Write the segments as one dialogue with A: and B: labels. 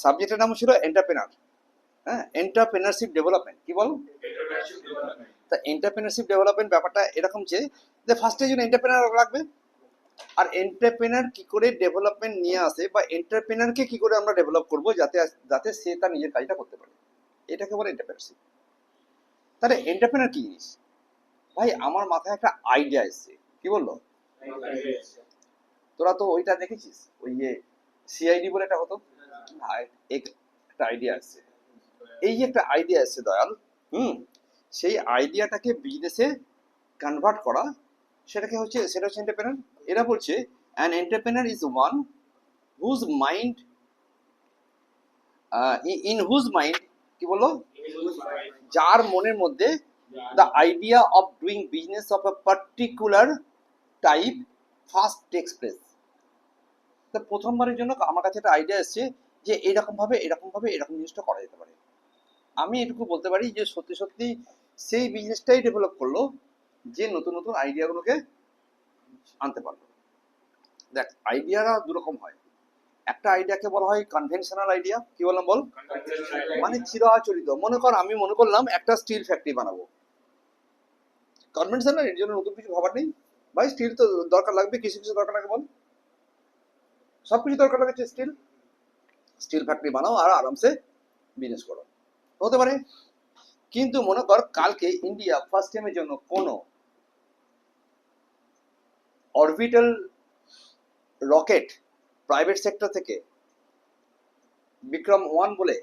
A: সাবজেক্টের নাম ছিল এন্টারপ্রেনার। হ্যাঁ, এন্টারপ্রেনারশিপ ডেভেলপমেন্ট, কি বল? তা এন্টারপ্রেনারশিপ ডেভেলপমেন্ট ব্যাপারটা এরকম যে ফার্স্টে একজন এন্টারপ্রেনার লাগবে, আর এন্টারপ্রেনার কি করে ডেভেলপমেন্ট নিয়ে আসে, বা এন্টারপ্রেনারকে কি করে আমরা ডেভেলপ করবো যাতে যাতে সে তার নিজের কাজটা করতে পারে, এটাকে বলে এন্টারপ্রেনারশিপ। তাহলে এন্টারপ্রেনার কি জিনিস? ভাই আমার মাথায় একটা আইডিয়া এসছে, কি বললো? তোরা তো ওইটা দেখেছিস, ওই যে সিআইডি বলে একটা হতো, একটা আইডিয়া আসছে, এই যে একটা আইডিয়া আসছে দয়াল, সেই আইডিয়াটাকে বিজনেসে কনভার্ট করা, সেটা হচ্ছে এন্টারপ্রেনার। এরা বলছে an entrepreneur is one whose mind, in whose mind, কি বললো? যার মনের মধ্যে the idea of doing business of a particular type first takes place. তো প্রথমবারের জন্য আমার কাছে একটা আইডিয়া এসছে যে এরকম জিনিসটা করা যেতে পারে। আমি এটুকু বলতে পারি যে সত্যি সত্যি সেই বিজনেসটাই ডেভেলপ করলো যে নতুন নতুন আইডিয়াগুলোকে আনতে পারলো। দেখ, আইডিয়াটা দুরকম হয়। একটা আইডিয়াকে বলা হয় কনভেনশনাল আইডিয়া, কি বললাম বল? মানে চিরাচরিত। আমি মনে করলাম একটা স্টিল ফ্যাক্টরি বানাবো, কনভেনশনাল, এর জন্য নতুন কিছু ভাবার নেই। ভাই স্টিল তো দরকার লাগবে, কিছু কিছু দরকার লাগে বল, সবকিছু দরকার লাগে, স্টিল ফ্যাক্টরি বানাও আর আরামসে বিজনেস করো, হতে পারে। কিন্তু মনে কর কালকে ইন্ডিয়া ফার্স্ট টাইমের জন্য কোনো অরবিটাল রকেট প্রাইভেট সেক্টর থেকে, বিক্রম 1 বলে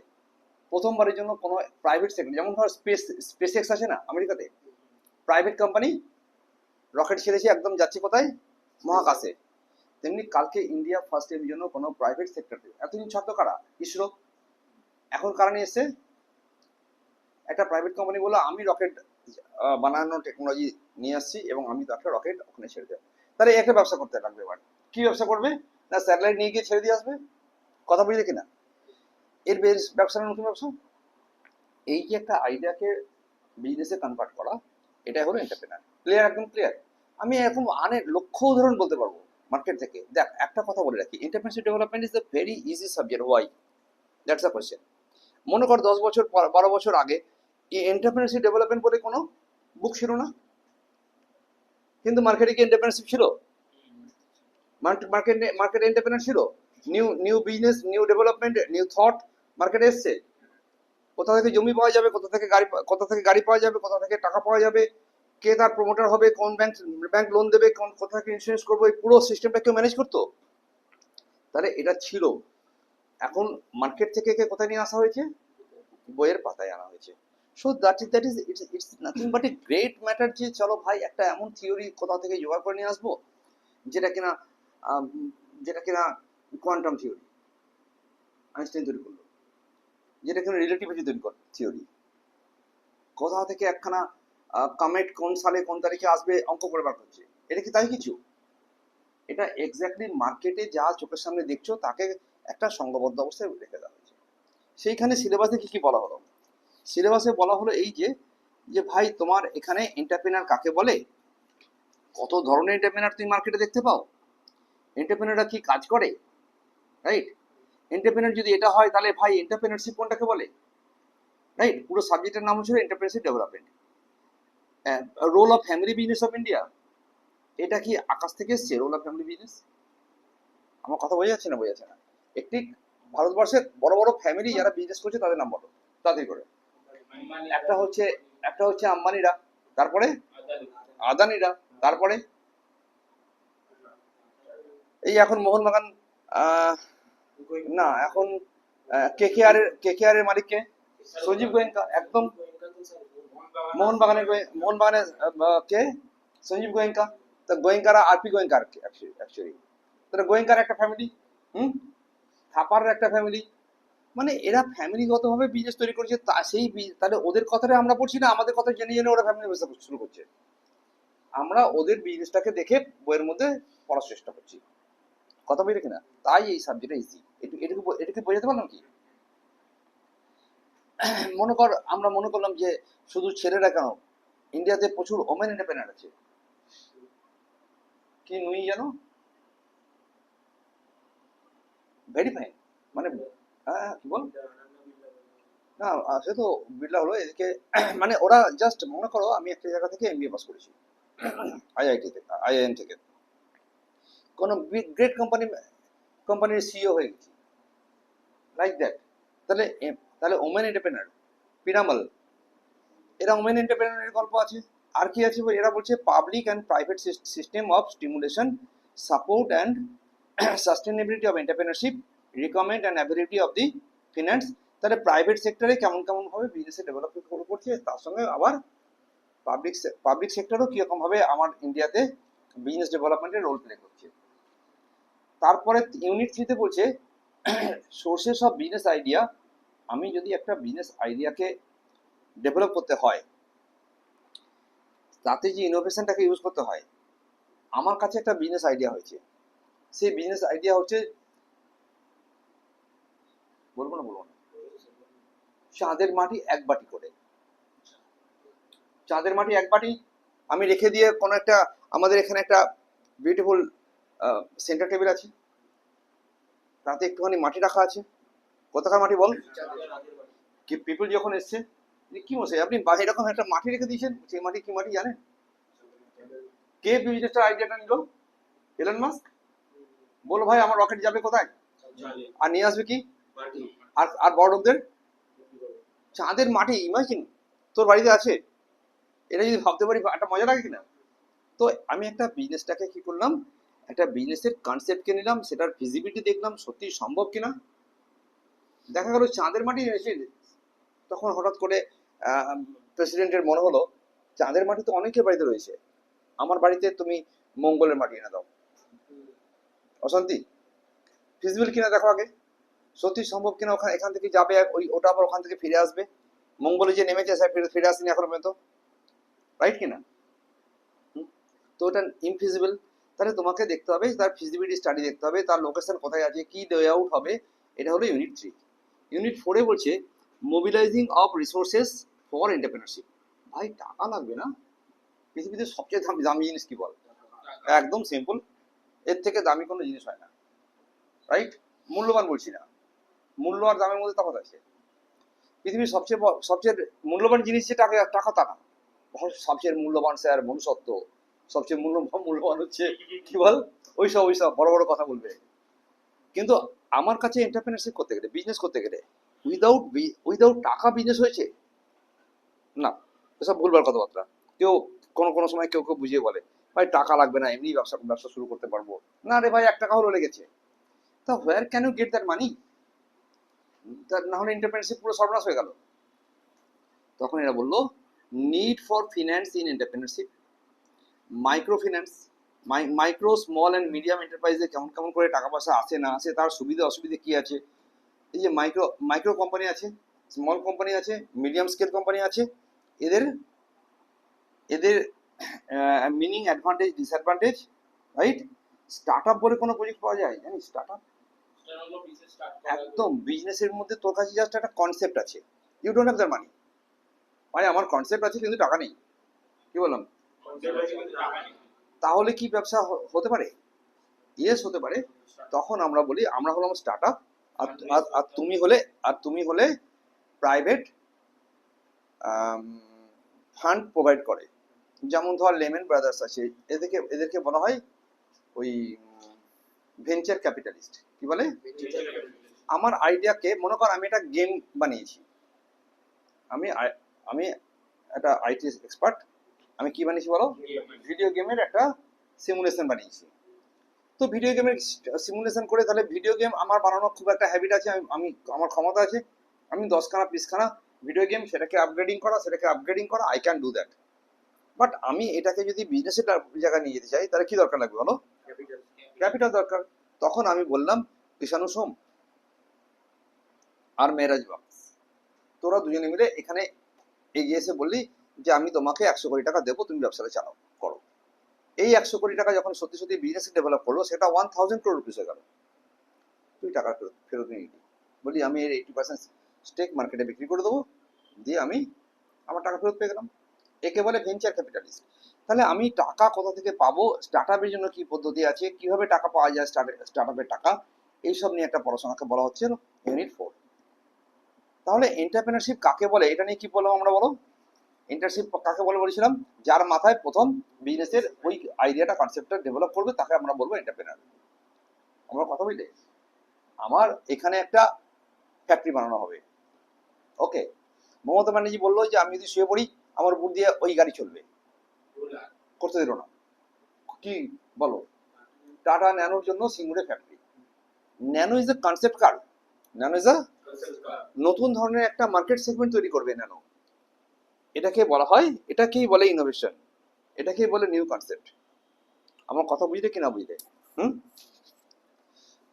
A: প্রথমবারের জন্য কোনো প্রাইভেট সেক্টর, যেমন ধর স্পেস এক্স আছে না আমেরিকাতে, প্রাইভেট কোম্পানি রকেট ছেড়েছে, একদম যাচ্ছে কোথায়? মহাকাশে। তেমনি কালকে ইন্ডিয়া ফার্স্ট টাইমের জন্য কোনো প্রাইভেট সেক্টর, এতদিন ছাত্র কারা? ইসরো। এখন কারা নিয়ে এসছে? একটা প্রাইভেট কোম্পানি বললো আমি রকেট বানানোর টেকনোলজি নিয়ে আসছি এবং আমি তো একটা রকেট ওখানে ছেড়ে দেবো। তাহলে একটা ব্যবসা করতে লাগবে। এবার কি ব্যবসা করবে? না স্যাটেলাইট নিয়ে গিয়ে ছেড়ে দিয়ে আসবে। কথা বুঝলে কিনা? এর বেশ ব্যবসা, নতুন ব্যবসা। এই যে একটা আইডিয়াকে বিজনেসে কনভার্ট করা, এটাই হলো এন্টারপ্রেনার। ক্লিয়ার? একদম ক্লিয়ার। আমি এখন অনেক লক্ষ উদাহরণ বলতে পারবো মার্কেট থেকে। দেখ, একটা কথা বলে রাখি, entrepreneurship development is the very easy subject. Why? That's the question. মনে কর 10 বছর 12 বছর আগে এই এন্টারপ্রেনারশিপ ডেভেলপমেন্ট বলে কোনো বুক ছিল না, কিন্তু মার্কেটে কি এন্টারপ্রেনারশিপ ছিল? মার্কেটে এন্টারপ্রেনার ছিল। New business, new development, new thought মার্কেটে এসছে। কোথা থেকে জমি পাওয়া যাবে, কোথা থেকে গাড়ি পাওয়া যাবে, কোথা থেকে টাকা পাওয়া যাবে, কে তার প্রমোটার হবে, কোন ব্যাংক লোন দেবে, কোথা থেকে ইন্স্যুরেন্স করবো, এই পুরো সিস্টেমটা কেউ ম্যানেজ করতো? তাহলে এটা ছিল। এখন মার্কেট থেকে কোথায় নিয়ে আসা হয়েছে? বইয়ের পাতায় আনা হয়েছে। So it's nothing but a great matter যে চলো ভাই একটা এমন থিওরি কোথা থেকে জোগাড় করে নিয়ে আসবো যেটা কিনা আম, যেটা কিনা কোয়ান্টাম থিওরি আইনস্টাইন তৈরি করলো, যেটা কিনা রিলেটিভিটি থিওরি। কোথা থেকে একখানা কমেট কোন সালে কোন তারিখে আসবে অঙ্ক করে বার করছে। এটা কি তাই কিছু? এটা এক্স্যাক্টলি মার্কেটে যা চোখের সামনে দেখছো তাকে একটা সংঘবদ্ধ অবস্থায় রেখে দেওয়া হয়েছে। সেইখানে সিলেবাসে কি কি বলা হলো? সিলেবাসে বলা হলো এই যে যে ভাই তোমার এখানে এন্টারপ্রেনার কাকে বলে, কত ধরনের এন্টারপ্রেনার তুমি মার্কেটে দেখতে পাও, এন্টারপ্রেনাররা কি কাজ করে, রাইট? এন্টারপ্রেনার যদি এটা হয় তাহলে ভাই এন্টারপ্রেনারশিপ কোনটাকে বলে, রাইট? পুরো সাবজেক্টের নাম হচ্ছে entrepreneurship development. Role of family business of India, এটা কি আকাশ থেকে এসছে রোল অফ ফ্যামিলি বিজনেস? আমার কথা বোঝা যাচ্ছে না? বোঝা যাচ্ছে না? একটি ভারতবর্ষের বড় বড় ফ্যামিলি যারা বিজনেস করছে তাদের নাম বলো তাদের করে। একটা হচ্ছে আম্বানিরা, তারপরে আদানিরা, তারপরে এই এখন মোহনবাগান, না এখন কেকেআর এর মালিককে সঞ্জীব গোয়েঙ্কা, একদম মোহনবাগানের কে? সঞ্জীব গোয়েঙ্কা। তা গোয়েঙ্কারা আরপি গোয়েঙ্কা অ্যাকচুয়ালি, তাহলে গোয়েঙ্কার একটা ফ্যামিলি, হুম, থাপার একটা ফ্যামিলি। মানে এরা ফ্যামিলিগত ভাবে বিজনেস তৈরি করেছে, তা তাহলে ওদের কথাটা আমরা পড়ছি না, আমাদের কথা জেনে জেনে ওরা ফ্যামিলি ব্যবসা শুরু করছে। আমরা ওদের বিজনেসটাকে দেখে বইয়ের মধ্যে পড়ার চেষ্টা করছি। কথা বলি কিনা? তাই এই সাবজেক্টটা ইজি। এটুকু বোঝাতে পারলাম কি? আমরা মনে করলাম যে শুধু ছেলেরা কেন, ইন্ডিয়াতে প্রচুর ওমেন এন্টারপ্রেনার আছে। কি নুই জানো? Very fine. মানে হ্যাঁ কি বল না সে তো বিড়লা হলো এদিকে মানে ওরা জাস্ট মনে করো আমি একটা জায়গা থেকে এমবিএ পাস করেছি আইআইটি থেকে আইআইএম থেকে কোনো গ্রেট কোম্পানির সিইও হয়ে গেছি লাইক দ্যাট। তাহলে তাহলে ওমেন এন্টারপ্রেনার পিরামল এরা ওমেন এন্টারপ্রেনারের গল্প আছে। আর কি আছে এরা বলছে public and private system of stimulation support and sustainability of entrepreneurship recommend and ability of the finance. তাহলে প্রাইভেট সেক্টরে কেমন কেমন ভাবে বিজনেসে ডেভেলপমেন্ট করছে, তার সঙ্গে আবার পাবলিক সেক্টরও কিরকম ভাবে আমার ইন্ডিয়াতে বিজনেস ডেভেলপমেন্টের রোল প্লে করছে। তারপরে ইউনিট 3 তে বলছে সোর্সেস অফ বিজনেস আইডিয়া। আমি যদি একটা বিজনেস আইডিয়াকে ডেভেলপ করতে হয়, তাতে যে ইনোভেশনটাকে ইউজ করতে হয়, আমার কাছে একটা বিজনেস আইডিয়া হয়েছে। সেই বিজনেস আইডিয়া হচ্ছে, বলবো না চাঁদের মাটি এক বাটি করে। চাঁদের মাটি এক বাটি আমি রেখে দিয়ে কোনো একটা, আমাদের এখানে একটা বিউটিফুল সেন্টার টেবিল আছে, তাতে একটুখানি মাটি রাখা আছে। কোথাকার মাটি বল? কি পিপল যখন এসছে, কি মশাই আপনি এরকম একটা মাটি রেখে দিয়েছেন, সেই মাটি কি মাটি জানেন? কে বিজনেসটার আইডিয়াটা নিল? Elon Musk. বলো ভাই আমার রকেট যাবে কোথায়, আর নিয়ে আসবে কি? আর আর বড় লোকদের চাঁদের মাটি। ইমাজিন তোর বাড়িতে আছে, এটা যদি ভাবতে পারি একটা মজা লাগে কিনা। তো আমি একটা বিজনেসটাকে কি করলাম, একটা বিজনেসের কনসেপ্টকে নিলাম, সেটার ফিজিবিলিটি দেখলাম সত্যি সম্ভব কিনা। দেখা গেল চাঁদের মাটি এসে, তখন হঠাৎ করে প্রেসিডেন্টের মনে হলো চাঁদের মাটি তো অনেকের বাড়িতে রয়েছে, আমার বাড়িতে তুমি মঙ্গলের মাটি এনে দাও। অশান্তি ফিজিবল কিনা দেখো আগে, সত্যি সম্ভব কিনা, ওখানে এখান থেকে যাবে ওই ওটা আবার ওখান থেকে ফিরে আসবে। মঙ্গলে যে নেমেছে ফিরে আসেনি এখন পর্যন্ত, রাইট কিনা? তো ওটা ইনফিজিবল। তাহলে তোমাকে দেখতে হবে তার ফিজিবিলিটি স্টাডি দেখতে হবে, তার লোকেশন কোথায় আছে, কি লে আউট হবে। এটা হলো ইউনিট 3। ইউনিট 4-এ বলছে mobilising of resources for entrepreneurship. ভাই টাকা লাগবে না? পৃথিবীতে সবচেয়ে দামি দামি জিনিস কি বল? একদম সিম্পল, এর থেকে দামি কোনো জিনিস হয় না, রাইট? মূল্যবান বলছি না, মূল্য আর দামের মধ্যে তফাৎ আছে। পৃথিবীর সবচেয়ে মূল্যবান জিনিস যে টাকা, টাকা তা না। সবচেয়ে মূল্যবান স্যার মনুষ্যত্ব, সবচেয়ে মূল্যবান হচ্ছে কি বল, ওইসব বড় বড় কথা বলবে। কিন্তু আমার কাছে এন্টারপ্রেনারশিপ করতে গেলে, বিজনেস করতে গেলে উইদাউট টাকা বিজনেস হয়েছে না, এসব ভুলবার কথাবার্তা। কেউ কোনো সময় কেউ বুঝিয়ে বলে ভাই টাকা লাগবে না, এমনি ব্যবসা শুরু করতে পারবো। না রে ভাই, 1 টাকা হলো লেগেছে। তা where can you get that money? না হলে এন্টারপ্রেনারশিপ পুরো সর্বনাশ হয়ে গেল। তখন এরা বললো need for finance in entrepreneurship, micro finance, micro small and medium এন্টারপ্রাইজে কেমন কেমন করে টাকা পয়সা আসে না আসে, তার সুবিধা অসুবিধে কি আছে। এই যে মাইক্রো কোম্পানি আছে, স্মল কোম্পানি আছে, মিডিয়াম স্কেল কোম্পানি আছে, এদের এদের meaning, advantage, disadvantage, right? Start up বলে কোনো প্রজেক্ট পাওয়া যায় জানিস? স্টার্ট আপ একদম বিজনেসের মধ্যে তোর কাছে জাস্ট একটা কনসেপ্ট আছে, you don't have that money. মানে আমার কনসেপ্ট আছে কিন্তু টাকা নেই, কি বললাম? তাহলে কি ব্যবসা হতে পারে? ইয়েস হতে পারে। তখন আমরা বলি আমরা হলাম স্টার্ট আপ, আর তুমি হলে প্রাইভেট ফান্ড প্রোভাইড করে। যেমন ধর লেমন ব্রাদার্স আছে, এদেরকে বলা হয় ওই ভেঞ্চার ক্যাপিটালিস্ট। কি বলে? আমার আইডিয়াকে, মনে কর আমি একটা গেম বানিয়েছি, আমি একটা আইটি এক্সপার্ট, আমি কি বানিয়েছি বলো? ভিডিও গেমের একটা সিমুলেশন বানিয়েছি। তো ভিডিও গেমের সিমুলেশন করে, তাহলে ভিডিও গেম আমার বানানোর খুব একটা হ্যাবিট আছে, আমি আমার ক্ষমতা আছে, আমি 10খানা 20খানা ভিডিও গেম সেটাকে আপগ্রেডিং করা I can do that. But আমি এটাকে যদি বিজনেসের জায়গায় নিয়ে যেতে চাই, তাহলে কি দরকার লাগবে বলো? ক্যাপিটাল দরকার। তখন আমি বললাম কৃষাণু সোম আর মেরাজ বাক্স, তোরা দুজনে মিলে এখানে এগিয়ে এসে বললি যে আমি তোমাকে 100 কোটি টাকা দেবো, তুমি ব্যবসাটা চালাও করো। এই 100 কোটি টাকা যখন সত্যি সত্যি বিজনেস ডেভেলপ করলো, সেটা 1000 crore রুপিস হয়ে গেল। তুই টাকা ফেরত নিয়ে নিবি, বলি আমি এর 80% স্টেক মার্কেটে বিক্রি করে দেবো, দিয়ে আমি আমার টাকা ফেরত পেয়ে গেলাম। একে বলে ভেঞ্চার ক্যাপিটালিস্ট। তাহলে আমি টাকা কোথা থেকে পাবো, স্টার্ট আপের জন্য কি পদ্ধতি আছে, কিভাবে টাকা পাওয়া যায় স্টার্ট আপের টাকা, এইসব নিয়ে একটা পড়াশোনাকে বলা হচ্ছে ইউনিট 4। তাহলে এন্টারপ্রেনারশিপ কাকে বলে এটা নিয়ে কি বললাম আমরা, বলো? এন্টারপ্রেনারশিপ কাকে বলে বলেছিলাম? যার মাথায় প্রথম বিজনেসের ওই আইডিয়াটা, কনসেপ্টটা ডেভেলপ করবে তাকে আমরা বলবো এন্টারপ্রেনার। আমরা কথা বললে আমার এখানে একটা ফ্যাক্টরি বানানো হবে, ওকে, মমতা ব্যানার্জি বললো যে আমি যদি শুয়ে পড়ি আমার উপর দিয়ে ওই গাড়ি চলবে, করতে দিল না। কি বলো? টাটা ন্যানোর জন্য সিঙ্গুরে factory. Nano is a concept car, Nano is a নতুন ধরনের একটা মার্কেট সেগমেন্ট তৈরি করবে ন্যানো। এটাকে বলা হয়, এটাকেই বলে ইনোভেশন, এটাকেই বলে নিউ কনসেপ্ট। আমার কথা বুঝলে কিনা বুঝলে? হুম।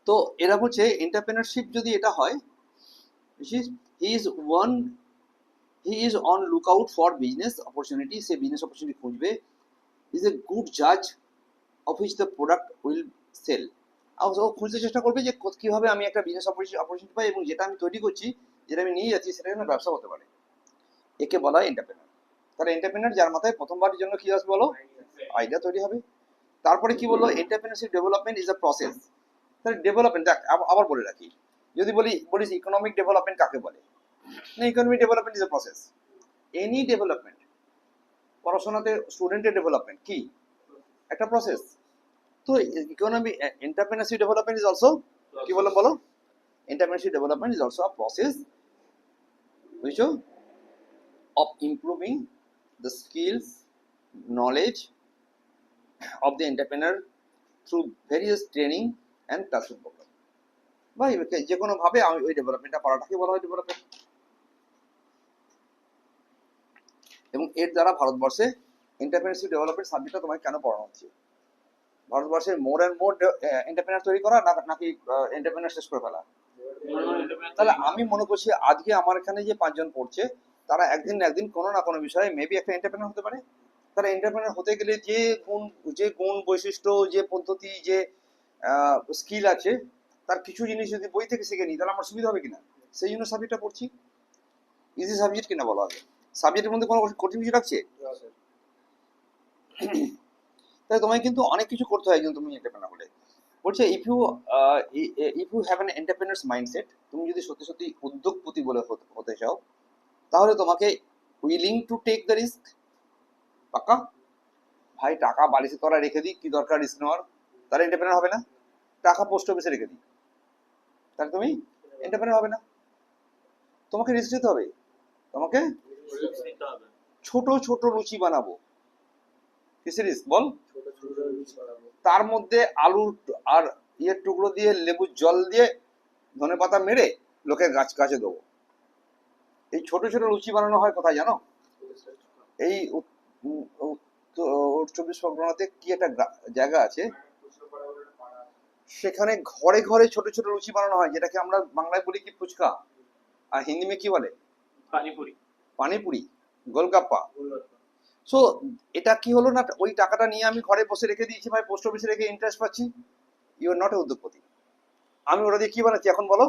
A: তো এরা বলছে এন্টারপ্রেনারশিপ যদি এটা হয়, he is on look out for business opportunity, সে বিজনেস অপরচুনিটি খুঁজবে। ইজ এ গুড জাজ of which the product will sell. ও খুঁজতে চেষ্টা করবে যে কিভাবে আমি একটা বিজনেস অপরচুনিটি পাই এবং যেটা আমি তৈরি করছি, যেটা আমি নিয়ে যাচ্ছি, সেটা যেন ব্যবসা হতে পারে। একে বলা হয় এন্টারপ্রেনার। তাহলে এন্টারপ্রেনার যার মাথায় প্রথমবারের জন্য কি আসবে বলো? আইডিয়া তৈরি হবে। তারপরে কি বললো? Entrepreneurship development is a process. তাহলে ডেভেলপমেন্ট দেখ, আবার বলে রাখি, যদি বলিস ইকোনমিক ডেভেলপমেন্ট কাকে বলে? না, economic development is a process. Any development, পড়াশোনাতে স্টুডেন্টের ডেভেলপমেন্ট কি একটা প্রসেস। তো economy entrepreneurship development is also কি বললাম বলো? Entrepreneurship development is also a process which of improving the skills, knowledge of the entrepreneur through various training and classroom program। বা যে কোনো ভাবে আমি ওই ডেভেলপমেন্টটা করাটাকে বলা হয় ডেভেলপমেন্ট। এবং এর দ্বারা ভারতবর্ষে এন্টারপ্রেনারশিপ ডেভেলপমেন্ট সাবজেক্টটা তোমায় কেন পড়ানো হচ্ছে? ভারতবর্ষে মোর অ্যান্ড মোর এন্টারপ্রেনার তৈরি করা নাকি এন্টারপ্রেনার শেষ করে ফেলা? তাহলে আমি মনে করছি আজকে আমার এখানে যে 5 জন পড়ছে তারা একদিন না একদিন কোনো না কোনো বিষয়ে মেবি একটা এন্টারপ্রেনার হতে পারে। তারা এন্টারপ্রেনার হতে গেলে যে গুণ বৈশিষ্ট্য, যে পদ্ধতি, যে স্কিল আছে, তার কিছু জিনিস যদি বই থেকে শিখে নিই তাহলে আমার সুবিধা হবে কিনা, সেই জন্য সাবজেক্টটা পড়ছি। ইজি সাবজেক্ট কিনা বলা হবে? সাবজেক্টের মধ্যে কোনো কঠিন কিছু রাখছে? তাই তোমায় কিন্তু অনেক কিছু করতে হয় কিন্তু তুমি এন্টারপ্রেনার হলে। বলছে if you have an entrepreneur's mindset, তুমি যদি সত্যি সত্যি উদ্যোগপতি বলে হতে চাও, তাহলে তোমাকে willing to take the risk. পাক্কা? ভাই টাকা বালিশে তলায় রেখে দিই, কি দরকার রিস্ক নেওয়ার? তাহলে এন্টারপ্রেনার হবে না। টাকা পোস্ট অফিসে রেখে দিই, তাহলে তুমি এন্টারপ্রেনার হবে না। তোমাকে রিস্ক নিতে হবে। তোমাকে ছোট ছোট রুচি বানাবো। কিসের রিস্ক বল? তার মধ্যে আলুর আর ইয়ের টুকরো দিয়ে, লেবুর জল দিয়ে, ধনেপাতা মেরে লোকের কাছে দেবো। এই ছোট ছোট লুচি বানানো হয় কোথায় জানো? এই 24 পরগনাতে কি একটা জায়গা আছে, সেখানে ঘরে ঘরে ছোট ছোট লুচি বানানো হয়, যেটাকে আমরা বাংলায় বলি কি ফুচকা, আর হিন্দি মে কি বলে? পানিপুরি, গোলগাপ্পা। সো এটা কি হলো না, ওই টাকাটা নিয়ে আমি ঘরে বসে রেখে দিয়েছি ভাই, পোস্ট অফিসে রেখে ইন্টারেস্ট পাচ্ছি। ইউ আর নট এ উদ্যোগপতি। আমি ওটা দিয়ে কি বানাচ্ছি এখন বলো?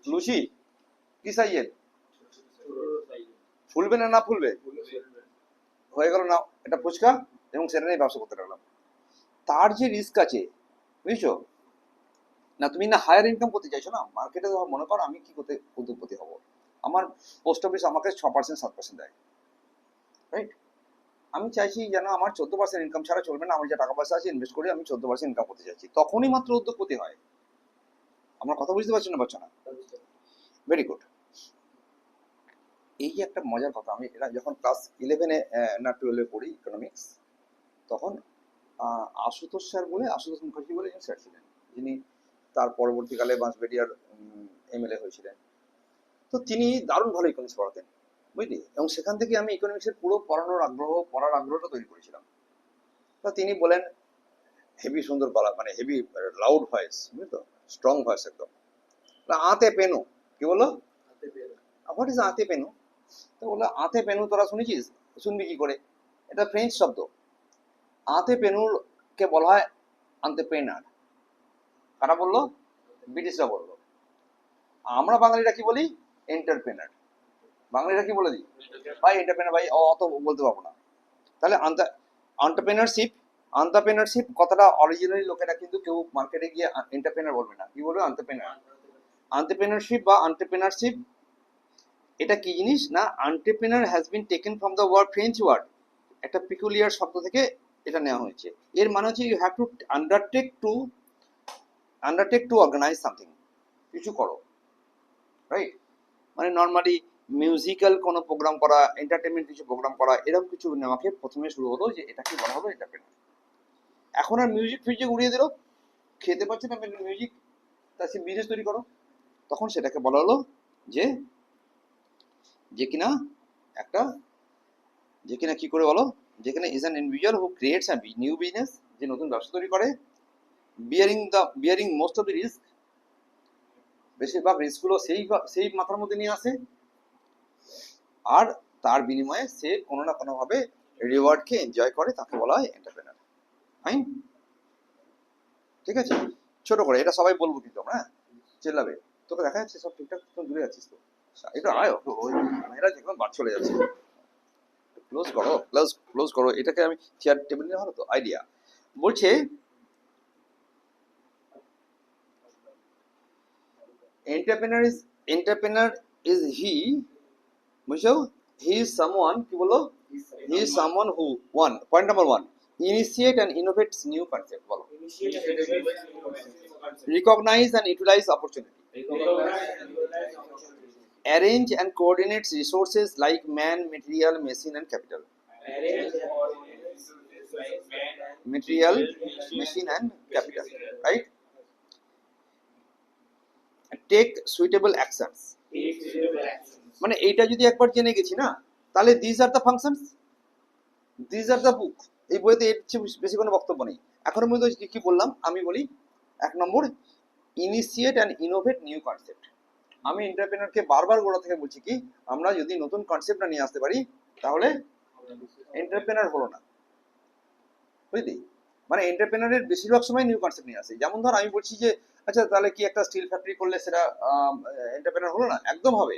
A: লুচি কি সাইজের? ফুলবে না না ফুলবে? হয়ে গেল না এটা ফুচকা, এবং সেটা নিয়ে ব্যবসা করতে লাগলাম। তার যে রিস্ক আছে, বুঝছো না? তুমি না হায়ার ইনকাম করতে চাইছো না মার্কেটে, মনে করো আমি কি করতে উদ্যোগপতি হবো, আমার পোস্ট অফিস আমাকে 6% 7% দেয়, রাইট? আমি চাইছি যেন আমার 14% ইনকাম ছাড়া চলবে না, আমার যে টাকা পয়সা আছে ইনভেস্ট করে আমি 14% ইনকাম করতে চাইছি, তখনই মাত্র উদ্যোগপতি হয়। আমার কথা বুঝতে পারছো না পারছো না? Very good. এই যে একটা মজার কথা, আমি এরা যখন ক্লাস 11-এ না 12-এ পড়ি ইকোনমিক্স, তখন আশুতোষ স্যার বলে, আশুতোষ মুখার্জি বলে স্যার ছিলেন, যিনি তার পরবর্তীকালে বাঁশবেড়িয়ার এমএলএ হয়েছিলেন। তো তিনি দারুণ ভালো ইকোনমিক্স পড়াতেন, বুঝলি? এবং সেখান থেকে আমি ইকোনমিক্সের পুরো পড়ার আগ্রহটা তৈরি করেছিলাম। তা তিনি বলেন, হেভি সুন্দর গলা, মানে হেভি লাউড ভয়েস, বুঝলি তো, স্ট্রং ভয়েস একদম। আতে পেনু, কি বললো? হোয়াট ইজ আতে পেনু? তো বললো আতে পেনু তোরা শুনেছিস? শুনবি কি করে? এটা ফ্রেঞ্চ শব্দ। আতে পেনুর কে বলা হয় আন্তেপ্রেনার। কারা বললো? ব্রিটিশরা বললো। আমরা বাঙালিরা কি বলি? এন্টারপ্রেনার। বাঙালিরা কি বলে দিই? ভাই এন্টারপ্রেনার, ভাই অত বলতে পারবো না। তাহলে এন্টারপ্রেনারশিপ, এন্টারপ্রেনারশিপ কথাটা অরিজিনালি লোকেরা কিন্তু কেউ মার্কেটে গিয়ে এন্টারপ্রেনার বলবে না, কি বলবে? এন্টারপ্রেনার। এন্টারপ্রেনারশিপ বা এন্টারপ্রেনারশিপ এটা কি জিনিস না, entrepreneur has been taken from the word French word, একটা পিকুলিয়ার শব্দ থেকে এটা নেওয়া হয়েছে। এর মানে হচ্ছে you have to undertake to organise something, কিছু করো, রাইট? মানে নর্মালি মিউজিক্যাল কোনো প্রোগ্রাম করা, এন্টারটেনমেন্ট কিছু প্রোগ্রাম করা, এরকম কিছু নেওয়াকে প্রথমে শুরু হলো যে এটাকে বলা হবে এন্টারপ্রেনার। এখন আর মিউজিক ফিউজিক উড়িয়ে দিল, খেতে পাচ্ছে না মিউজিক, তা সে বিজনেস তৈরি করো। তখন সেটাকে বলা হলো যে যে কিনা একটা, যে কিনা কি করে বলো, যেখানে is an individual who creates a new business, যে নতুন ব্যবসা তৈরি করে, bearing most of the risk, বেশিরভাগ রিস্কগুলো সেই মাথার মধ্যে নিয়ে আসে, আর তার বিনিময়ে সে কোনো না কোনো ভাবে রিওয়ার্ডকে এনজয় করে, তাকে বলা হয় এন্টারপ্রেনার। ফাইন, ঠিক আছে? ছোট করে এটা সবাই বলবো কিন্তু আমরা, হ্যাঁ চেল্লাবে, তোকে দেখা যাচ্ছে সব ঠিকঠাক, তুমি দূরে যাচ্ছিস তো, এটা আয় ওই মেয়েরা দেখলাম বাদ চলে যাচ্ছে, ক্লোজ করো এটাকে, আমি চেয়ার টেবিল নিয়ে হলো তো আইডিয়া বলছে। এন্টারপ্রেনার ইজ হি, বুঝছো, হি ইজ সামওয়ান, কি বলো, he is someone who, one point number one, initiate and innovates new concept, বলো, recognise and utilise opportunity, arrange and coordinates resources like man, material, machine and capital, material, machine and capital, right? Take suitable actions, মানে এইটা যদি একবার জেনে গেছি না, তাহলে this are the functions, this are the book, এই বইতে এর চেয়ে বেশি কোনো বক্তব্য নেই। এখনো পর্যন্ত কি বললাম আমি বলি, এক নম্বর initiate and innovate new concept. আমি এন্টারপ্রেনারকে বারবার গোড়া থেকে বলছি কি, আমরা যদি নতুন কনসেপ্টটা নিয়ে আসতে পারি তাহলে এন্টারপ্রেনার হলো না, বুঝলি? মানে এন্টারপ্রেনারের বেশিরভাগ সময় নিউ কনসেপ্ট নিয়ে আসে। যেমন ধর আমি বলছি যে আচ্ছা তাহলে কি একটা স্টিল ফ্যাক্টরি করলে সেটা এন্টারপ্রেনার হলো না? একদম হবে।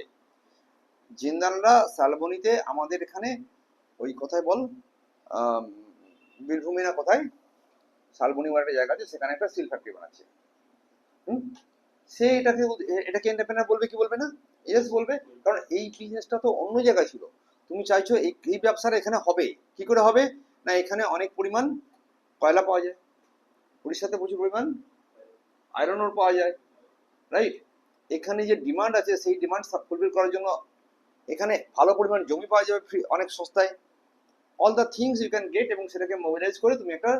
A: জিন্দালরা শালবনীতে আমাদের এখানে ওই কোথায় বল, বীরভূমে না কোথায়, শালবনী বলে একটা জায়গা আছে, সেখানে একটা স্টিল ফ্যাক্টরি বানাচ্ছে। সে এটাকে এন্টারপ্রেনার বলবে কি বলবে না? ইয়েস বলবে, কারণ এই বিজনেসটা তো অন্য জায়গায় ছিল, তুমি চাইছো এই ব্যবসাটা এখানে হবে। কি করে হবে না, এখানে অনেক পরিমাণ কয়লা পাওয়া যায়, উড়িষ্যাতে প্রচুর পরিমাণ আয়রন ওর পাওয়া যায়, রাইট? এখানে যে ডিমান্ড আছে সেই ডিমান্ড ফুলফিল করার জন্য এখানে ভালো পরিমাণ জমি পাওয়া যাবে অনেক সস্তায়, all the things you can get, এবং সেটাকে মোবিলাইজ করে তুমি একটা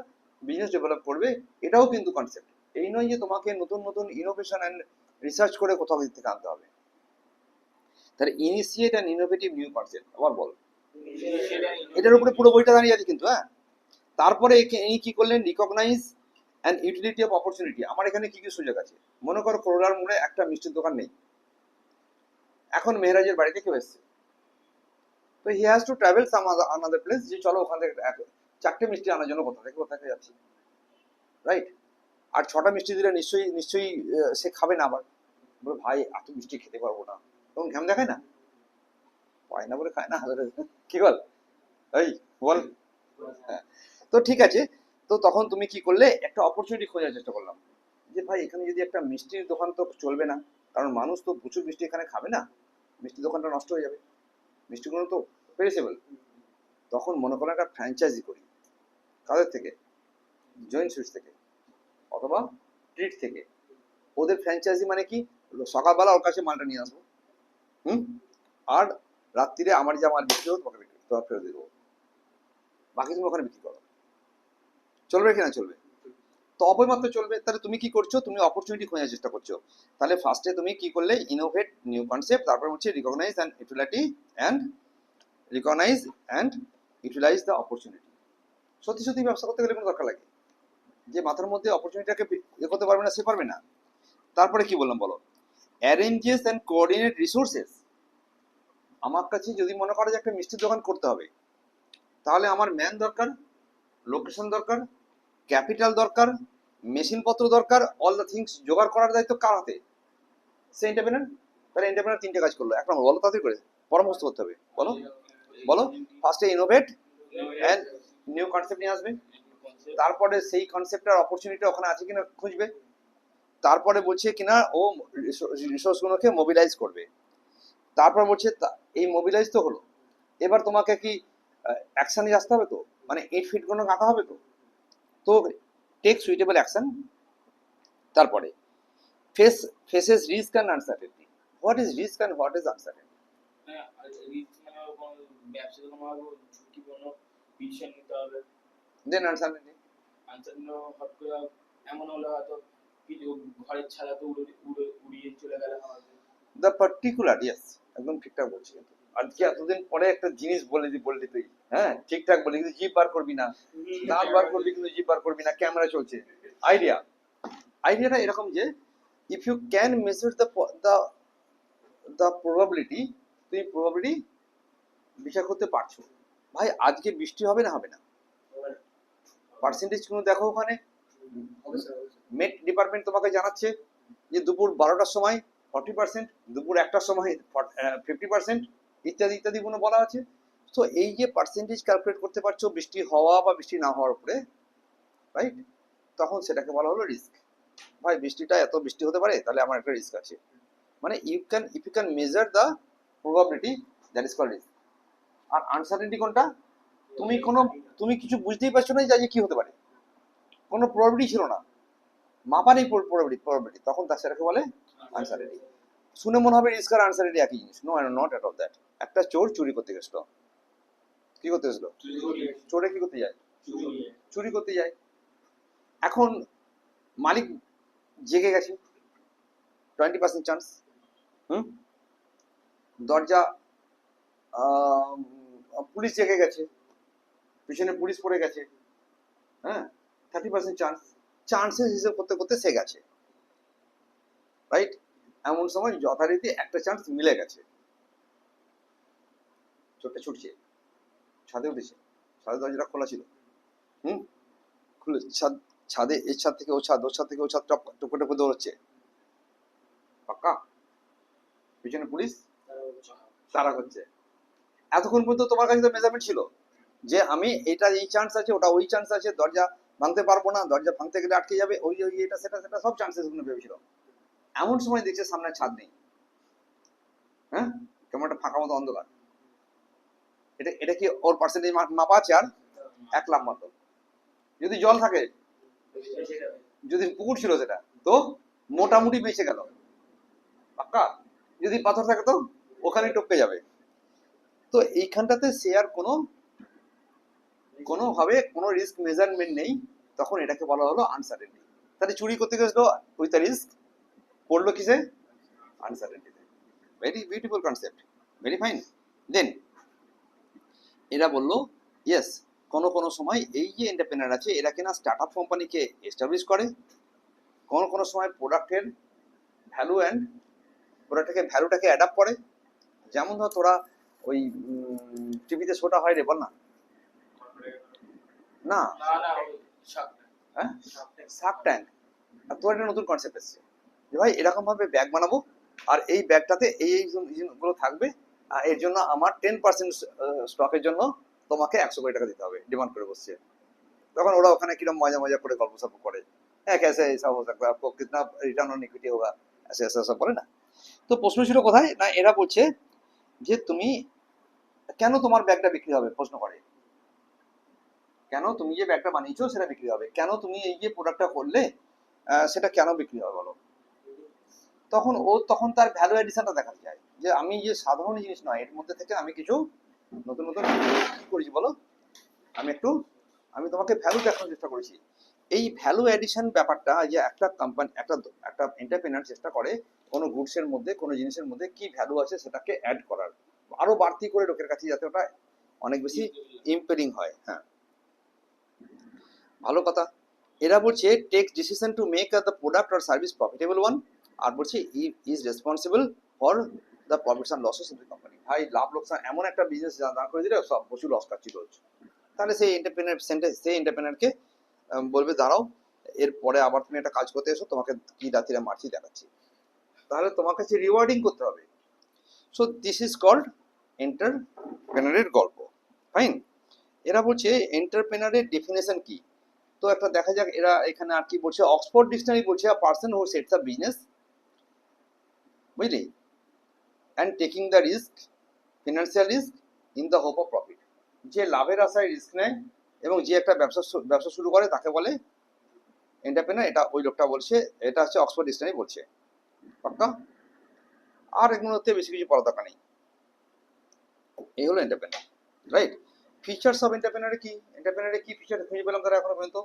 A: বিজনেস ডেভেলপ করবে। এটাও কিন্তু কনসেপ্ট, এই নয় যে তোমাকে নতুন নতুন ইনোভেশন অ্যান্ড রিসার্চ করে কোথাও থেকে আনতে হবে। তাহলে initiate and innovative new concept, আবার বল, এটার উপরে পুরো বইটা দাঁড়িয়ে আছে কিন্তু, হ্যাঁ। তারপরে ইনি কি করলেন, recognise and utility of opportunity. আমার এখানে কি কি সুযোগ আছে, মনে করো করোলার মোড়ে একটা মিষ্টির দোকান নেই, এখন মেহরাজের বাড়িতে কেউ এসছে, তো he has to travel some another place, যে চলো ওখান থেকে চারটে মিষ্টি আনার জন্য কোথা থেকে যাচ্ছি, রাইট? আর ছটা মিষ্টি দিলে নিশ্চয়ই সে খাবে না, আবার বলে ভাই এত মিষ্টি খেতে পারবো না, তখন ঘ্যাম দেখায় না, পায় না বলে খায় না, কি বল এই বল, হ্যাঁ। তো ঠিক আছে, তো তখন তুমি কি করলে, একটা অপরচুনিটি খোঁজার চেষ্টা করলাম, যে ভাই এখানে যদি একটা মিষ্টির দোকান, তো চলবে না, কারণ মানুষ তো প্রচুর মিষ্টি এখানে খাবে না, মিষ্টির দোকানটা নষ্ট হয়ে যাবে, মিষ্টিগুলো তো পেরিসেবল। তখন মনে করো একটা ফ্র্যাঞ্চাইজি করি, কাদের থেকে, জয়েন্ট সুইটস থেকে অথবা ট্রিট থেকে। ওদের ফ্র্যাঞ্চাইজি মানে কি, সকালবেলা ওর কাছে মালটা নিয়ে আসবো, আর রাত্রিরে আমার যা মাল বিক্রি হোক তোমাকে ফেরত দিয়ে দেবো, বাকি তুমি ওখানে বিক্রি করো, চলবে কিনা? চলবে তো, অবৈমাত্র চলবে। তাহলে তুমি কি করছো, তুমি অপরচুনিটি খোঁজার চেষ্টা করছো। তাহলে ফার্স্টে তুমি কি করলে, ইনোভেট নিউ কনসেপ্ট, তারপর হচ্ছে recognise and utilise the opportunity. সত্যি সত্যি ব্যবসা করতে গেলে কোনো দরকার লাগে, যে মাথার মধ্যে অপরচুনিটিটাকে ইয়ে করতে পারবে না, সে পারবে না। তারপরে কি বললাম বলো, অ্যারেঞ্জেস অ্যান্ড কোঅর্ডিনেট রিসোর্সেস। আমার কাছে যদি মনে করো যে একটা মিষ্টির দোকান করতে হবে, তাহলে আমার ম্যান দরকার, লোকেশন দরকার, ক্যাপিটাল দরকার, মেশিনপত্র দরকার, অল দ্য থিংস জোগাড় করার দায়িত্ব কার হাতে? সে এন্টারপ্রেনার। তাহলে এন্টারপ্রেনার তিনটে কাজ করলো, এক নম্বর বলো, তাড়াতাড়ি করে পরামর্শ করতে হবে, বলো বলো। ফার্স্টে ইনোভেট অ্যান্ড নিউ কনসেপ্ট নিয়ে আসবে, তারপরে সেই কনসেপ্টের অপরচুনিটি ওখানে আছে কিনা খুঁজবে, তারপরে বলছে কিনা ও রিসোর্সগুলোকে মোবিলাইজ করবে, তারপর বলছে এই মোবিলাইজ তো হলো, এবার তোমাকে কি অ্যাকশনে আসতে হবে তো, মানে 8 ফিট কোনো আঁকা হবে তো। তো টেক সুইটেবল অ্যাকশন। তারপরে faces risk and uncertainty. What is risk and what is uncertainty?
B: হ্যাঁ, আর রিস্ক মানে কোনো ব্যবসাতে কোনো ঝুঁকিপূর্ণ ডিসিশন নিতে হবে।
A: দেন আনসার্টেনটি।
B: আনসার হট করে এমন হলে হয়তো কিছু ঘরের ছাদা তো উড়িয়ে চলে গেলে হয়তো।
A: দ্য পার্টিকুলার, ইয়েস, একদম ঠিকঠাক বলছি। কিন্তু আজকে এতদিন পরে একটা জিনিস বললি তুই, হ্যাঁ ঠিকঠাক বলি, কিন্তু জিভ বার করবি না, দাঁত বার করবি কিন্তু জিভ বার করবি না, ক্যামেরা চলছে। আইডিয়াটা এরকম যে if you can measure the probability, তুমি প্রবাবিলিটি বিচার করতে পারছো। ভাই আজকে বৃষ্টি হবে না, হবে না, পার্সেন্টেজ কিন্তু দেখো ওখানে মেট ডিপার্টমেন্ট তোমাকে জানাচ্ছে যে দুপুর 12টার সময় 40%, দুপুর 1টার সময় 50%, ইত্যাদি ইত্যাদি কোনো বলা আছে। তো এই যে পার্সেন্টেজ ক্যালকুলেট করতে পারছো বৃষ্টি হওয়া বা বৃষ্টি না হওয়ার উপরে, রাইট, তখন সেটাকে বলা হলো রিস্ক। ভাই বৃষ্টিটা এত বৃষ্টি হতে পারে, তাহলে আমার একটা রিস্ক আছে, মানে if you can measure the probability, that is called risk. আর আনসার্টেনটি কোনটা? তুমি কিছু বুঝতেই পারছো না যে আজকে কি হতে পারে, কোনো প্রবাবিলিটি ছিল না, মাপা নেই প্রবাবিলিটি, তখন তার সেটাকে বলে আনসার্টেনটি। শুনে মনে হবে রিস্ক আর আনসার্টেনটি একই জিনিস। No, not at all that. একটা চোর চুরি করতে গেছিল, কি করতে গেছিল? চোরে কি করতে যায়? চুরি করতে যায়। এখন মালিক জেগে গেছে, 20% চান্স। দরজা, পুলিশ জেগে গেছে, পিছনে পুলিশ পড়ে গেছে, হ্যাঁ 30% চান্স। চান্সেস হিসেব করতে করতে সে গেছে, রাইট। এমন সময় যথারীতি একটা চান্স মিলে গেছে, চোরটা ছুটছে, ছাদে উঠেছে, ছাদের দরজাটা খোলা ছিল, খুলে ছাদে, এর ছাদ থেকে ও ছাদ, ওর ছাদ থেকে ও ছাদ, টপকে টপকে দৌড়চ্ছে, পাক্কা। পিছনে পুলিশ তারা করছে। এতক্ষণ পর্যন্ত তোমার কাছে তো মেজারমেন্ট ছিল যে আমি এটা এই চান্স আছে, ওটা ওই চান্স আছে, দরজা ভাঙতে পারবো না, দরজা ভাঙতে গেলে আটকে যাবে, ওই ওই এটা সেটা সেটা সব চান্সেস গুলো ভেবেছিল। এমন সময় দেখছে সামনে ছাদ নেই, হ্যাঁ কেমন একটা ফাঁকা মতো অন্ধকার। এটা কি ওর পার্সেন্টেজ মাপা আছে? আর 1 লাখ মতো। যদি জল থাকে, যদি পুকুর ছিল সেটা, তো মোটামুটি বেঁচে গেল, পাক্কা। যদি পাথর থাকে তো ওখানে টপকে যাবে। তো এইখানটাতে সে আর কোনোভাবে কোনো রিস্ক মেজারমেন্ট নেই, তখন এটাকে বলা হলো আনসার্টেনটি। তাহলে চুরি করতে গেছিল উইথ রিস্ক, পড়লো কিসে? আনসার্টেনটিতে। Very beautiful concept, very fine. Then এরা বললো ইয়েস, কোনো কোনো সময় এই যে এন্টারপ্রেনার আছে এরা কিনা স্টার্ট আপ কোম্পানিকে এস্টাবলিশ করে, কোনো সময় প্রোডাক্টের ভ্যালুটাকে অ্যাডাপ্ট করে। যেমন ধর তোরা ওই টিভিতে শোটা হয় রে, বল না, না হ্যাঁ শার্ক ট্যাঙ্ক। আর তোর একটা নতুন কনসেপ্ট এসছে যে ভাই এরকম ভাবে ব্যাগ বানাবো, আর এই ব্যাগটাতে এই গুলো থাকবে, আর এর জন্য আমার 10% স্টকের জন্য তোমাকে 100 কোটি টাকা দিতে হবে, ডিমান্ড করে বসছে। তখন ওরা ওখানে কিরকম মজা মজা করে গল্প সল্প করে, হ্যাঁ कैसे ऐसा हो सकता है, आपको कितना रिटर्न ऑन इक्विटी होगा, ऐसे ऐसा सब বলে না। তো প্রশ্ন ছিল কোথায় না, এরা বলছে যে তুমি কেন তোমার ব্যাগটা বিক্রি হবে, প্রশ্ন করে কেন তুমি যে ব্যাগটা বানিয়েছো সেটা বিক্রি হবে, কেন তুমি এই যে প্রোডাক্টটা করলে সেটা কেন বিক্রি হবে বলো। তখন তার ভ্যালু এডিশনটা দেখাতে যায় যে আমি যে সাধারণ জিনিস নয়, এর মধ্যে থেকে আমি কিছু নতুন নতুন কি করেছি বলো, আমি তোমাকে ভ্যালু দেখানোর চেষ্টা করেছি। এই ভ্যালু এডিশন ব্যাপারটা যে একটা কোম্পানি, একটা এন্টারপ্রেনার চেষ্টা করে কোনো গুডসের মধ্যে, কোনো জিনিসের মধ্যে কি ভ্যালু আছে সেটাকে অ্যাড করার, আরো বাড়তি করে লোকের কাছে, যাতে ওটা অনেক বেশি ইম্পেলিং হয়। হ্যাঁ, ভালো কথা। এরা বলছে take decision to make the product or service profitable one, আর বলছে is responsible for the profits and losses of the company. ভাই লাভ লোকসান এমন একটা বিজনেস দাঁড় করে দিলে সব প্রচুর লস কাটছি রোজ, তাহলে সেই এন্টারপ্রেনারকে বলবে দাঁড়াও, এরপরে আবার তুমি একটা কাজ করতে এসো, তোমাকে কি রাত্রিরা মারছি দেখাচ্ছি, তাহলে তোমাকে সে রিওয়ার্ডিং করতে হবে। সো দিস ইজ কল্ড এন্টারপ্রেনারের গল্প। ফাইন। এরা বলছে এন্টারপ্রেনারের ডেফিনেশন কি, তো একটা দেখা যাক এরা এখানে আর কি বলছে। অক্সফোর্ড ডিকশনারি বলছে a person who sets up business, বুঝলি, and taking the risk, financial risk in the hope of profit. যে লাভের আশায় রিস্ক নেয় এবং যে একটা ব্যবসা শুরু করে তাকে বলে এন্টারপ্রেনার। এটা ওই লোকটা বলছে, এটা হচ্ছে অক্সফোর্ড ডিকশনারি বলছে। পাক্কা? আর এগুলোতে বেশি কিছু পড়া দরকার নেই। এই হলো এন্টারপ্রেনার, রাইট? ফিচার্স অফ এন্টারপ্রেনারে কি? এন্টারপ্রেনারে কি ফিচার খুঁজে পেলাম তারা এখনো পর্যন্ত?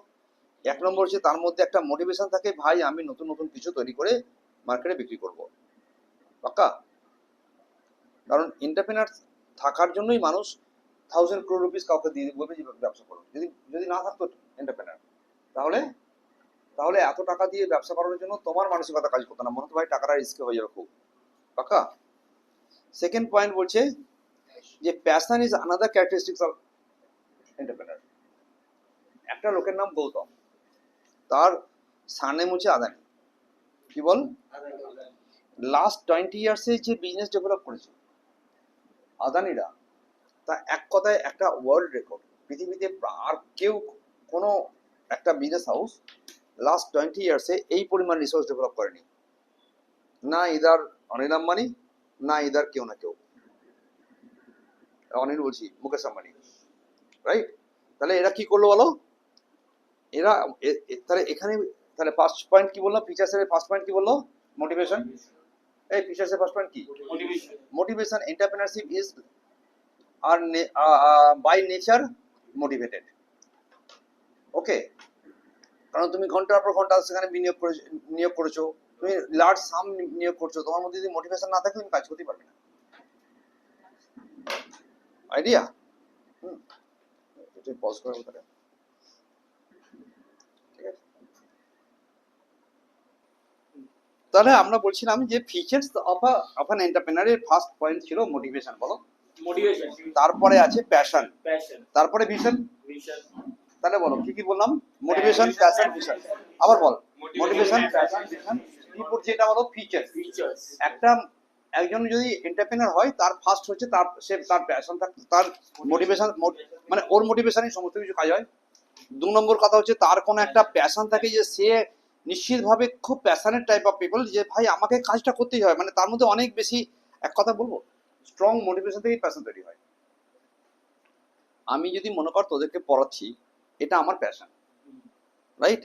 A: এক নম্বর হচ্ছে তার মধ্যে একটা মোটিভেশন থাকে, ভাই আমি নতুন নতুন কিছু তৈরি করে মার্কেটে বিক্রি করব। পাক্কা? কারণ এন্টারপ্রেনার থাকার জন্যই মানুষ 1000 crore রুপিস কাউকে দিয়ে বলবে যে ব্যবসা করো। যদি যদি না থাকতো এন্টারপ্রেনার, তাহলে তাহলে এত টাকা দিয়ে ব্যবসা করার জন্য তোমার মানসিকতা কাজ করতো না, মনে হতো ভাই টাকাটা রিস্কে হয়ে যাবে খুব। পাক্কা? সেকেন্ড পয়েন্ট বলছে যে passion is another characteristics of entrepreneur. একটা লোকের নাম গৌতম, তার সারনেম হচ্ছে আদানি। কি বল? লাস্ট 20 ইয়ার্সে যে বিজনেস ডেভেলপ করেছে আদানিরা, তা এক কথায় একটা ওয়ার্ল্ড রেকর্ড। পৃথিবীতে আর কেউ কোনো একটা বিজনেস হাউস লাস্ট 20 ইয়ার্সে এই পরিমাণ রিসোর্স ডেভেলপ করেনি, না ইদার অনিল আম্বানি, না ইদার কেউ না কেউ। অনিল বলছি, মুকেশ আম্বানি, রাইট? তাহলে এরা কি করলো বলো? এরা তাহলে এখানে তাহলে ফার্স্ট পয়েন্ট কি বললো? ফিচার্সের ফার্স্ট পয়েন্ট কি বললো? মোটিভেশন। এই ফিচার্সের ফার্স্ট পয়েন্ট কি? Motivation. Entrepreneurship is are by nature motivated. Okay? কারণ তুমি ঘন্টার পর ঘন্টা সেখানে নিয়োগ করেছো, তুমি লার্জ সাম নিয়োগ করছো, তোমার মধ্যে যদি মোটিভেশন না থাকে তুমি কাজ করতে পারবে না। আইডিয়া? পজ করে বলতে, ঠিক আছে? তাহলে আমরা বলছিলাম যে ফিচার্স অফ অ্যান এন্টারপ্রেনারের ফার্স্ট পয়েন্ট ছিল মোটিভেশন। বলো?
B: মোটিভেশন।
A: তারপরে আছে প্যাশন,
B: প্যাশন।
A: তারপরে ভিশন।
B: ভিশন।
A: তাহলে বলো কি কি বললাম? Motivation, passion, vision. আবার বল, মোটিভেশন, প্যাশন, ভিশন। কি পড়ছে এটা বলো? ফিচার্স।
B: ফিচার্স।
A: একটা একজন যদি এন্টারপ্রেনার হয় তার ফার্স্ট হচ্ছে তার প্যাশন থাকে, তার মোটিভেশন, মানে ওর মোটিভেশনই সমস্ত কিছু কাজ হয়। 2 নম্বর কথা হচ্ছে তার কোনো একটা প্যাশন থাকে, যে সে নিশ্চিতভাবে খুব প্যাশনেট টাইপ অফ পিপল, যে ভাই আমাকে কাজটা করতেই হয়, মানে তার মধ্যে অনেক বেশি, এক কথা বলবো, স্ট্রং মোটিভেশন থেকেই প্যাশন তৈরি হয়। আমি যদি মনে কর তোদেরকে পড়াচ্ছি, এটা আমার প্যাশন, রাইট?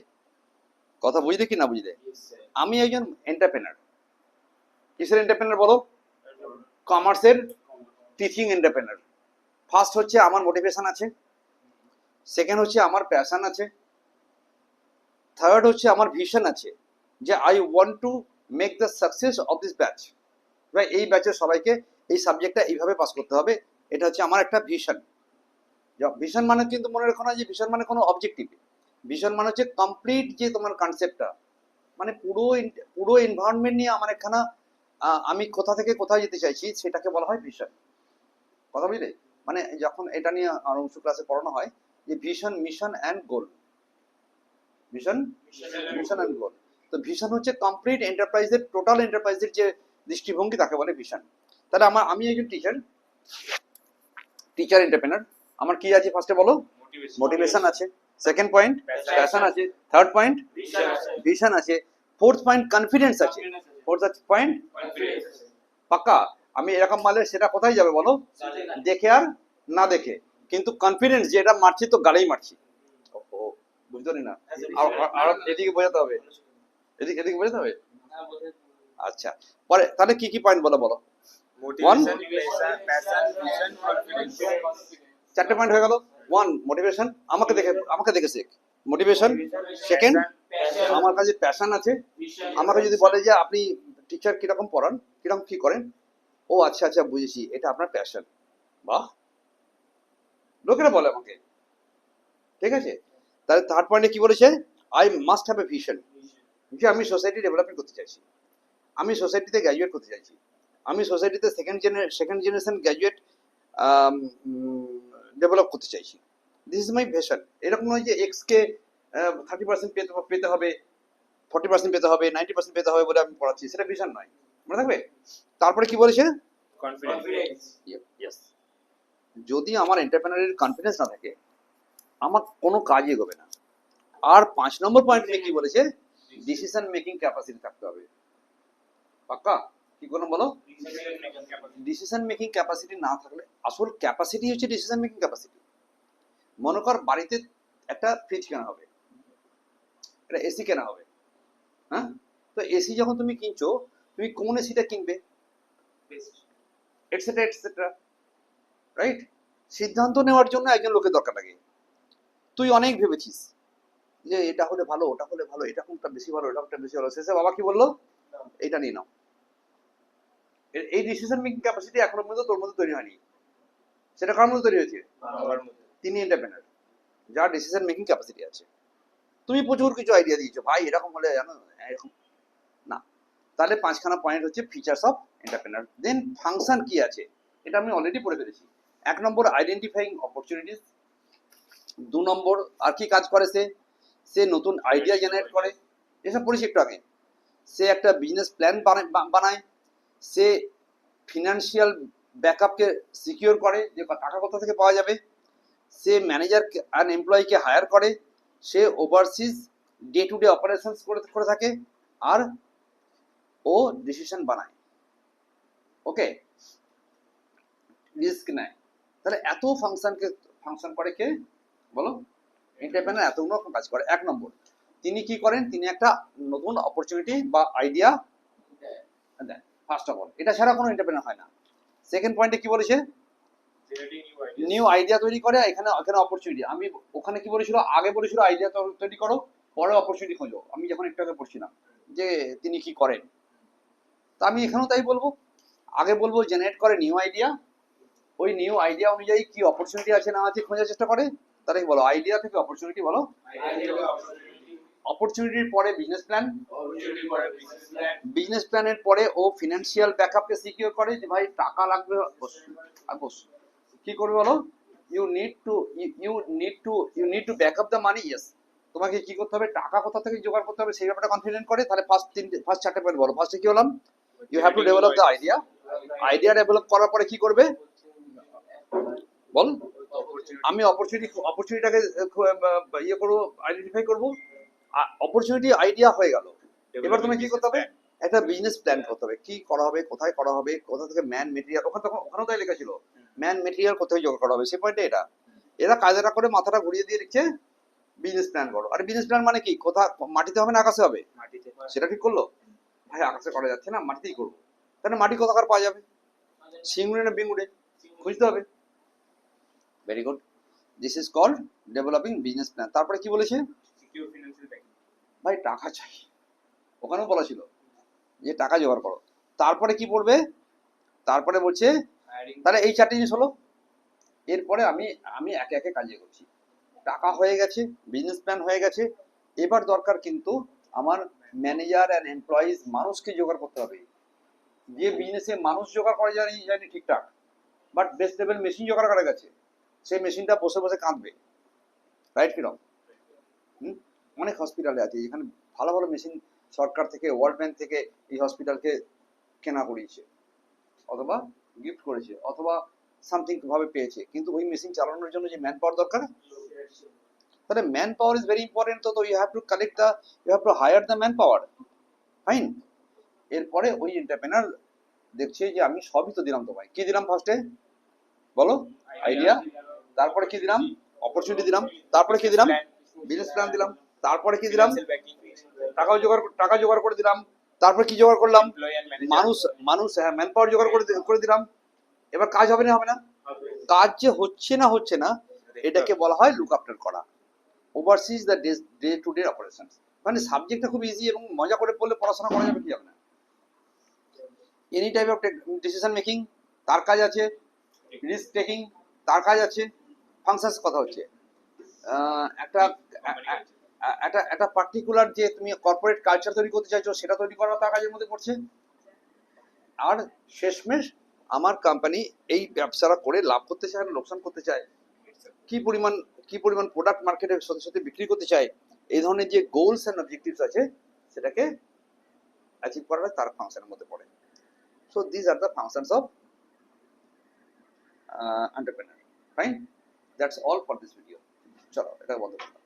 A: কথা বুঝলে কি না বুঝলে? আমি একজন এন্টারপ্রেনার। কিসের এন্টারপ্রেনার বলো? কমার্সের টিচিং এন্টারপ্রেনার। ফার্স্ট হচ্ছে আমার মোটিভেশন আছে, সেকেন্ড হচ্ছে আমার প্যাশন আছে, থার্ড হচ্ছে আমার ভিশন আছে, যে I want to make the success of this batch. ভাই এই ব্যাচের সবাইকে এই সাবজেক্টটা এইভাবে পাস করতে হবে, এটা হচ্ছে আমার একটা ভিশন। ভিশন মানে কিন্তু মনে রেখো না যে ভিশন মানে কোনো অবজেক্টিভ। ভিশন মানে হচ্ছে কমপ্লিট যে তোমার কনসেপ্টটা, মানে পুরো এনভায়রনমেন্ট নিয়ে আমার একখানা আমি কোথা থেকে কোথায় যেতে চাইছি, সেটাকে বলা হয় ভিশন। কথা বুঝলে? মানে যখন এটা নিয়ে অংশ ক্লাসে পড়ানো হয় যে vision, mission and goal. Vision, mission and goal. তো ভিশন হচ্ছে কমপ্লিট এন্টারপ্রাইজের, টোটাল এন্টারপ্রাইজের যে দৃষ্টিভঙ্গি, তাকে বলে ভিশন। তাহলে আমি একজন টিচার এন্টারপ্রেনার। আমার কি আছে ফার্স্টে বলো? মোটিভেশন আছে, সেকেন্ড পয়েন্ট প্যাশন আছে, থার্ড পয়েন্ট ভিশন আছে, ফোর্থ পয়েন্ট কনফিডেন্স আছে, ফোর্থ পয়েন্ট পাক্কা। আমি এরকম মারলে সেটা কোথায় যাবে বলো? দেখে আর না দেখে, কিন্তু কনফিডেন্স যে এটা মারছি তো গাড়েই মারছি। বুঝতে পারি না, আর এদিকে বোঝাতে হবে, এদিকে বোঝাতে হবে। আচ্ছা, পরে তাহলে কি কি পয়েন্ট বলো?
B: Motivation, passion, vision, confidence.
A: 4টে পয়েন্ট হয়ে গেল। 1 মোটিভেশন, আমাকে দেখে শেখ, মোটিভেশন। সেকেন্ড, আমার কাছে প্যাশন আছে। আমাকে যদি বলে যে আপনি টিচার কিরকম পড়ান, কিরকম কি করেন, ও আচ্ছা আচ্ছা বুঝেছি, এটা আপনার প্যাশন। বাহ, লোকেরা বলে আমাকে, ঠিক আছে? তাহলে থার্ড পয়েন্টে কি বলেছে? I must have a vision, যে আমি সোসাইটি ডেভেলপমেন্ট করতে চাইছি, আমি সোসাইটিতে গ্র্যাজুয়েট করতে চাইছি, আমি সোসাইটিতে সেকেন্ড জেনারেশন গ্র্যাজুয়েট ডেভেলপ করতে চাইছি। This is my vision. এরকম নয় যে এক্স কে 30% পেতে হবে, 40% পেতে হবে, 90% পেতে হবে বলে আমি পড়াচ্ছি, সেটা ভিশন নয়। মনে থাকবে? তারপরে কি বলেছে?
B: কনফিডেন্স।
A: ইয়েস। যদি আমার এন্টারপ্রেনারের কনফিডেন্স না থাকে, আমার কোনো কাজ এগোবে না। আর 5 নম্বর পয়েন্টে কি বলেছে? ডিসিশন মেকিং ক্যাপাসিটি থাকতে হবে। পাক্কা? কি করলাম বলো?
B: Decision making capacity.
A: Decision making capacity না থাকলে, আসল ক্যাপাসিটি হচ্ছে ডিসিশন মেকিং ক্যাপাসিটি। মনে কর বাড়িতে একটা ফ্রিজ কেনা হবে, একটা এসি কেনা হবে, হ্যাঁ? তো এসি যখন তুমি কিনছো, তুমি কোন এসিটা কিনবে,
B: Best.
A: Etcetera etcetera, right? সিদ্ধান্ত নেওয়ার জন্য একজন লোকের দরকার লাগে। তুই অনেক ভেবেছিস যে এটা হলে ভালো, ওটা হলে ভালো, এটা কোনটা বেশি ভালো, এটা কোনটা বেশি ভালো, শেষে বাবা কি বললো, এটা নিয়ে নাও। এই ডিসিশন মেকিং ক্যাপাসিটি এখনো পর্যন্ত তোর মধ্যে তৈরি হয়নি। সেটা কার মধ্যে তৈরি হয়েছে?
B: বাবার মধ্যে।
A: তিনি এন্টারপ্রেনার, যার ডিসিশন মেকিং ক্যাপাসিটি আছে। তুমি প্রচুর কিছু আইডিয়া দিয়েছো, ভাই এরকম হলে জানো, এরকম না। তাহলে পাঁচখানা পয়েন্ট হচ্ছে features of entrepreneur. Then function কি আছে, এটা আমি অলরেডি পড়ে ফেলেছি। 1 নম্বর আইডেন্টিফাইং অপরচুনিটিস। 2 নম্বর আর কি কাজ করে সে, সে নতুন আইডিয়া জেনারেট করে, এসব পড়েছি একটু আগে। সে একটা বিজনেস প্ল্যান বানায়, সে ফিনান্সিয়াল ব্যাকআপকে সিকিউর করে, যে টাকা কোথা থেকে পাওয়া যাবে, সে ম্যানেজার আর এমপ্লয়িকে হায়ার করে, সে overseas day to day operations করে থাকে, আর ও ডিসিশন বানায়, ওকে, রিস্ক নেয়। তাহলে এত ফাংশন করে কে বলো? এন্টারপ্রেনার এতগুলো কাজ করে। 1 নম্বর তিনি কি করেন, তিনি একটা নতুন অপরচুনিটি বা idea then, first of all. এটা ছাড়া কোনো এন্টারপ্রেনার হয় না। সেকেন্ড পয়েন্টে কি বলেছে,
B: Generating new ideas.
A: New idea তৈরি করে, এখানে এখানে অপরচুনিটি। আমি ওখানে কি বলেছিল, আগে বলেছিল আইডিয়া তৈরি করো, পরে অপরচুনিটি খোঁজো। আমি যখন একটু আগে পড়ছিলাম যে তিনি কি করেন, তা আমি এখানেও তাই বলবো। আগে বলবো জেনারেট করে নিউ আইডিয়া, ওই নিউ আইডিয়া অনুযায়ী কি অপরচুনিটি আছে না আছে খোঁজার চেষ্টা করে। তাহলে কি বলো, আইডিয়া থেকে অপরচুনিটি বলো।
B: Idea to opportunity.
A: অপরচুনিটির পরে business plan,
B: Opportunity for a business plan.
A: Business প্ল্যানের পরে ও ফিনান্সিয়াল ব্যাকআপকে সিকিউর করে, যে ভাই টাকা লাগবে, বস কি করবে বলো, you need to back up the money. Yes, তোমাকে কি করতে হবে, টাকা কোথা থেকে জোগাড় করতে হবে সেই ব্যাপারটা কনফিডেন্ট করে। তাহলে ফার্স্ট 4টে পয়েন্ট বলো। ফার্স্টে কি বললাম, you have to develop the idea. Idea develop করার পরে কি করবে বল,
B: Opportunity.
A: আমি অপরচুনিটিটাকে ইয়ে করবো, আইডেন্টিফাই করবো। অপরচুনিটি আইডিয়া হয়ে গেল, এবার তুমি কি করতে হবে, একটা বিজনেস প্ল্যান করতে হবে, কি করা হবে, কোথায় করা হবে, কোথা থেকে ম্যান মেটেরিয়াল, ওখানেও তাই লেখা ছিল, ম্যান মেটেরিয়াল কোথায় জোগাড় করা হবে, সে পয়েন্টে এটা। এরা কাজেরা করে মাথাটা ঘুরিয়ে দিয়ে লিখছে বিজনেস প্ল্যান করো। আর বিজনেস প্ল্যান মানে কি, কোথা, মাটিতে হবে না আকাশে হবে,
B: মাটিতে।
A: সেটা ঠিক করলো। ভাই আকাশে করা যাচ্ছে না, মাটিতেই করবো। তাহলে মাটি কোথাকার পাওয়া যাবে, সিঙ্গুড়ে না বিঙ্গুড়ে, খুঁজতে হবে। Very good, this is called developing business plan. তারপরে কি বলেছে,
B: Secure financial backing.
A: ভাই টাকা চাই, ওখানেও বলা ছিল যে টাকা জোগাড় করো। তারপরে কি পড়বে, তারপরে বলছে,
B: Hiring.
A: তাহলে এই 4টে জিনিস হলো। এরপরে আমি আমি একে একে কাজে করছি। টাকা হয়ে গেছে, বিজনেস প্ল্যান হয়ে গেছে, এবার দরকার কিন্তু আমার ম্যানেজার অ্যান্ড এমপ্লয়িজ, মানুষকে জোগাড় করতে হবে। যে বিজনেসে মানুষ জোগাড় করা জানি ঠিকঠাক, বাট বেস্ট লেভেল মেশিন জোগাড় করা গেছে, সেই মেশিনটা বসে বসে কাঁদবে, রাইট কিরম? অনেক হসপিটালে আছে যেখানে ভালো ভালো মেশিন সরকার থেকে, ওয়ার্ল্ড ব্যাংক থেকে এই হসপিটালকে কেনা করিয়েছে, অথবা গিফট করেছে, অথবা সামথিং ভাবে পেয়েছে, কিন্তু ওই মেশিন চালানোর জন্য যে ম্যান পাওয়ার দরকার, তাহলে manpower is very important. তো you have to collect the, you have to hire the manpower, fine. এরপরে ওই এন্টারপ্রেনার দেখছে যে আমি সবই তো দিলাম তোমায়, কি দিলাম ফার্স্টে বলো, আইডিয়া, তারপরে কি দিলাম, অপরচুনিটি দিলাম, তারপরে কি দিলাম, বিজনেস প্ল্যান দিলাম, তারপরে কি দিলাম,
B: Financial backing.
A: টাকা জোগাড় করে দিলাম, তারপরে কি জোগাড় করলাম,
B: Employee and manager.
A: মানুষ হ্যাঁ, ম্যান পাওয়ার জোগাড় করে দিলাম। এবার কাজ হবে না, হবে না, কাজ যে হচ্ছে না, এটাকে বলা হয় লুক আফটার করা, oversees the day to day operation. মানে সাবজেক্টটা খুব ইজি এবং মজা করে পড়লে পড়াশোনা করা যাবে, কি যাবে না। Any type of decision making তার কাজ আছে, রিস্ক টেকিং তার কাজ আছে, ফাংশনস কথা হচ্ছে। একটা একটা একটা পার্টিকুলার যে তুমি কর্পোরেট কালচার তৈরি করতে চাইছো, সেটা তৈরি করা তার কাজের মধ্যে পড়ছে। আর শেষমেশ আমার কোম্পানি এই ব্যবসাটা করে লাভ করতে চায় না লোকসান করতে চায়, কি পরিমাণ প্রোডাক্ট মার্কেটের সাথে সাথে বিক্রি করতে চায়, এই ধরনের যে গোলস এন্ড অবজেক্টিভস আছে, সেটাকে অ্যাচিভ করাটা তার ফাংশনের মধ্যে পড়ে। So this are the functions of entrepreneur, fine, that's all for this video. চলো এটা বন্ধ করলাম।